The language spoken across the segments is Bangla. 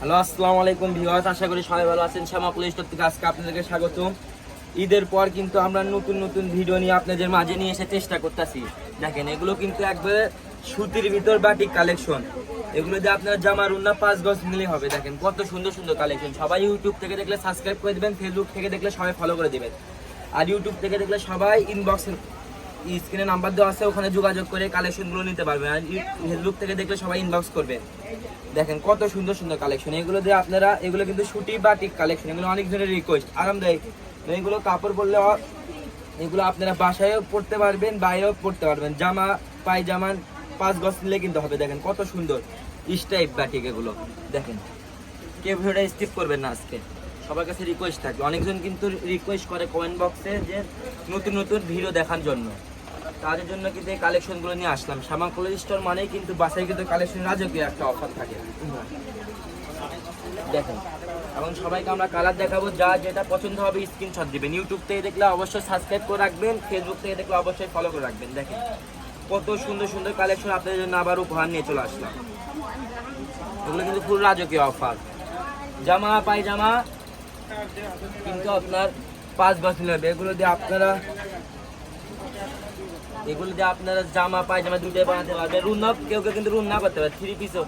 হ্যালো, আসসালামু আলাইকুম ভিউয়ার্স, আশা করি সবাই ভালো আছেন। শ্যামা প্লে স্টোর থেকে আজকে আপনাদেরকে স্বাগতম। ঈদের পর কিন্তু আমরা নতুন নতুন ভিডিও নিয়ে আপনাদের মাঝে নিয়ে এসে চেষ্টা করতেছি। দেখেন, এগুলো কিন্তু একবারে সুতির ভিতর বাটিক কালেকশন। এগুলো দিয়ে আপনার জামা রুন্না 5 গজ মিলে হবে। দেখেন কত সুন্দর সুন্দর কালেকশন। সবাই ইউটিউব থেকে দেখলে সাবস্ক্রাইব করে দেবেন, ফেসবুক থেকে দেখলে সবাই ফলো করে দেবেন, আর ইউটিউব থেকে দেখলে সবাই ইনবক্সে স্ক্রিনে নাম্বার দেওয়া আছে, ওখানে যোগাযোগ করে কালেকশনগুলো নিতে পারবেন। আর ফেসবুক থেকে দেখলে সবাই ইনবক্স করবেন। দেখেন কত সুন্দর সুন্দর কালেকশন। এগুলো দিয়ে আপনারা, এগুলো কিন্তু সুতি বাটিক কালেকশন, এগুলো অনেক ধরনের রিকোয়েস্ট, আরামদায়ক। এগুলো কাপড় পরলে এগুলো আপনারা বাসায়ও পরতে পারবেন, বাইরেও পরতে পারবেন। জামা পায়জামা 5 গজ নিলে কিন্তু হবে। দেখেন কত সুন্দর স্টাইপ বাটিক এগুলো। দেখেন, কেউ ভিডিওটা স্কিপ করবেন না। আজকে সবার কাছে রিকোয়েস্ট থাকবে, অনেকজন কিন্তু রিকোয়েস্ট করে কমেন্ট বক্সে যে নতুন নতুন ভিডিও দেখার জন্য। তাদের জন্য কিন্তু এই কালেকশনগুলো নিয়ে আসলাম। শ্যামা ক্লোথ স্টোর মানেই কিন্তু বাসায় কিন্তু কালেকশন রাজকীয় একটা অফার থাকে। দেখেন, এবং সবাইকে আমরা কালার দেখাবো, যা যেটা পছন্দ হবে স্ক্রিনশট দিবেন। ইউটিউব থেকে দেখলে অবশ্যই সাবস্ক্রাইব করে রাখবেন, ফেসবুক থেকে দেখলে অবশ্যই ফলো করে রাখবেন। দেখেন কত সুন্দর সুন্দর কালেকশন আপনাদের জন্য আবার উপহার নিয়ে চলে আসলাম। এগুলো কিন্তু পুরো রাজকীয় অফার। জামা পায়জামা কিন্তু আপনার 5 গজ নেবে। এগুলো দিয়ে আপনারা জামা পায়জামা দুটোই বানাতে পারবেন। রুন্না কেউ কেউ কিন্তু রুন্না করতে পারে, 3 পিসও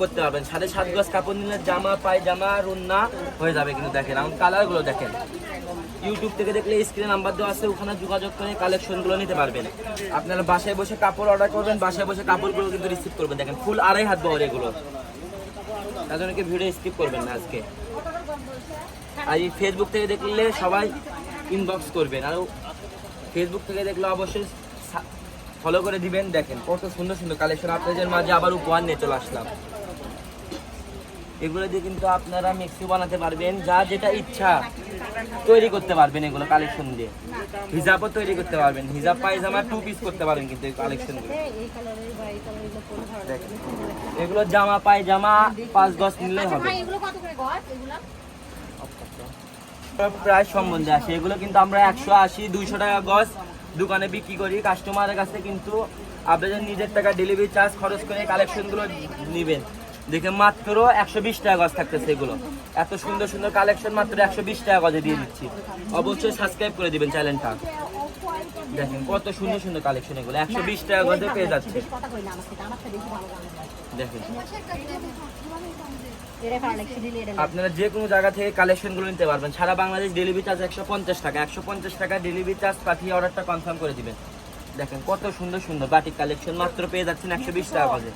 করতে পারবেন। 7.5 গজ কাপড় নিলে জামা পায়জামা রুন্না হয়ে যাবে। কিন্তু দেখেন এখন কালারগুলো দেখেন, ইউটিউব থেকে দেখলে স্ক্রিনে নাম্বার দেওয়া আছে, ওখানে যোগাযোগ করে কালেকশনগুলো নিতে পারবেন। আপনারা বাসায় বসে কাপড় অর্ডার করবেন, বাসায় বসে কাপড়গুলো কিন্তু রিসিভ করবেন। দেখেন ফুল 2.5 হাত বহর এগুলো, তার জন্য কি ভিডিও স্কিপ করবেন না আজকে। আর এই ফেসবুক থেকে দেখলে সবাই ইনবক্স করবেন, আর ফেসবুক থেকে দেখলে অবশ্যই ফলো করে দিবেন। দেখেন কত সুন্দর সুন্দর কালেকশন আপনাদের মাঝে আবার উপহার নিয়ে চলে আসলাম। এগুলো দিয়ে কিন্তু আপনারা মিক্সি বানাতে পারবেন, যা যেটা ইচ্ছা তৈরি করতে পারবেন। এগুলো কালেকশন দিয়ে হিজাবও তৈরি করতে পারবেন, হিজাব পায়জামা 2 পিস করতে পারবেন কিন্তু এই কালেকশনগুলো। এগুলো জামা পায়জামা 5 গজ নিলেই হবে। প্রায় সম্বন্ধে আসে, এগুলো কিন্তু আমরা 180-200 টাকা গজ দোকানে বিক্রি করি। কাস্টমারের কাছে কিন্তু আপনাদের নিজের টাকা ডেলিভারি চার্জ খরচ করে কালেকশনগুলো নেবেন। দেখে মাত্র 120 টাকা গজ থাকতেছে। এগুলো এত সুন্দর সুন্দর কালেকশন মাত্র 120 টাকা গজে দিয়ে দিচ্ছি। অবশ্যই সাবস্ক্রাইব করে দিবেন চ্যানেলটা। দেখেন কত সুন্দর সুন্দর কালেকশন, এগুলো 120 টাকা গজে পেয়ে যাচ্ছে। দেখেন আপনারা যে কোনো জায়গা থেকে কালেকশনগুলো নিতে পারবেন। সারা বাংলাদেশ ডেলিভারি চার্জ 150 টাকা। 150 টাকা ডেলিভারি চার্জ পাঠিয়ে অর্ডারটা কনফার্ম করে দিবেন। দেখেন কত সুন্দর সুন্দর বাটিক কালেকশন মাত্র পেয়ে যাচ্ছেন 120 টাকা গজে।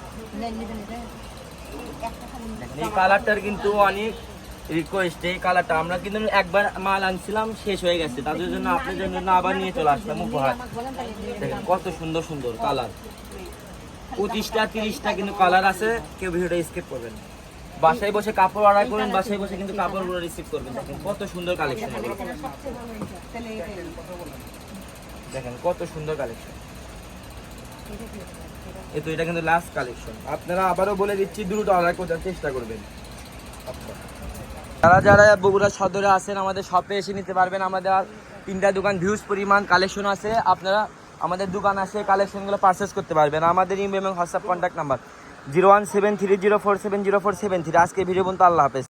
দেখেন এই কালারটার কিন্তু অনেক রিকোয়েস্ট। এই কালারটা আমরা কিন্তু একবার মাল আনছিলাম, শেষ হয়ে গেছে, তাদের জন্য আপনাদের জন্য আবার নিয়ে চলে আসলাম উপহার। দেখেন কত সুন্দর সুন্দর কালার, 25টা 30টা কিন্তু কালার আছে। কেউ ভিডিওটা স্কিপ করবেন। বাসায় বসে কাপড় অর্ডার করুন, বাসায় বসে কিন্তু কাপড়গুলো রিসিভ করবেন। দেখেন কত সুন্দর কালেকশন, দেখেন কত সুন্দর কালেকশন। এই তো এটা কিন্তু লাস্ট কালেকশন। আপনারা আবারও বলে দিচ্ছি, দ্রুত অর্ডার করার চেষ্টা করবেন। যারা যারা বগুড়া সদরে আছেন আমাদের শপে এসে নিতে পারবেন। আমাদের 3টা দোকান, ভিউজ পরিমাণ কালেকশন আছে। আপনারা আমাদের দোকান আসে কালেকশনগুলো পারচেস করতে পারবেন। আমাদের ইমেল এবং হোয়াটসঅ্যাপ কন্ট্যাক্ট নাম্বার 017304704773। আজকে ভিডিও পর্যন্ত, আল্লাহ হাফেজ।